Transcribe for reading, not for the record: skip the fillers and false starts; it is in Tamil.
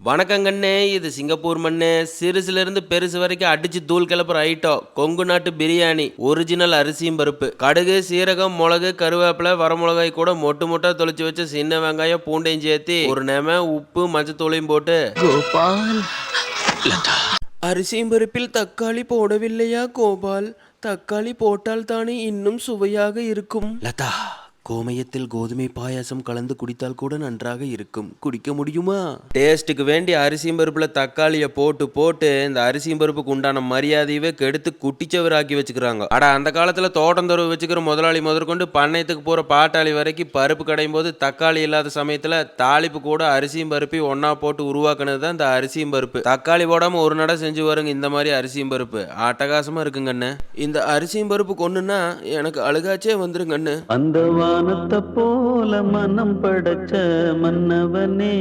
வணக்கங்கண்ணே, இது சிங்கப்பூர் மண்ணு. சிறுசுல இருந்து பெருசு வரைக்கும் அடிச்சு தூள் கிளப்புற ஐட்டம் கொங்கு நாட்டு பிரியாணி. ஒரிஜினல் அரிசியும் பருப்பு, கடுகு, சீரகம், மிளகு, கருவேப்பிலை, வரமிளகாய் கூட மொட்டு மொட்டா தொளிச்சு வச்ச சின்ன வெங்காயம், பூண்டையும் சேர்த்து ஒரு நெம உப்பு மஞ்சத்தூளையும் போட்டு கோபால், லதா. அரிசியும் பருப்பில் தக்காளி போடவில்லையா கோபால்? தக்காளி போட்டால் தானே இன்னும் சுவையாக இருக்கும். லதா, கோமயத்தில் கோதுமை பாயாசம் கலந்து குடித்தால் கூட நன்றாக இருக்கும். குடிக்க முடியுமா? டேஸ்ட்டுக்கு வேண்டி அரிசியும் பருப்புல தக்காளியை போட்டு போட்டு இந்த அரிசியும் பருப்புக்கு உண்டான மரியாதையவே கெடுத்து குட்டிச்சவராக்கி வச்சுக்கிறாங்க. அட, அந்த காலத்துல தோட்டம் துறவு வச்சுக்கிற முதலாளி முதற்கொண்டு பண்ணையத்துக்கு போற பாட்டாளி வரைக்கும் பருப்பு கடையும் போது தக்காளி இல்லாத சமயத்துல தாளிப்பு கூட அரிசியும் பருப்பையும் ஒன்னா போட்டு உருவாக்குனது தான் இந்த அரிசியும் பருப்பு. தக்காளி போடாம ஒரு நட செஞ்சு வருங்க இந்த மாதிரி அரிசியும் பருப்பு. அட்டகாசமா இருக்குங்கண்ணு. இந்த அரிசியும் பருப்பு கொண்டுன்னா எனக்கு அழுகாச்சே வந்துருங்கண்ணு. அந்த வானத்தை போல மனம் படைச்ச மன்னவனே.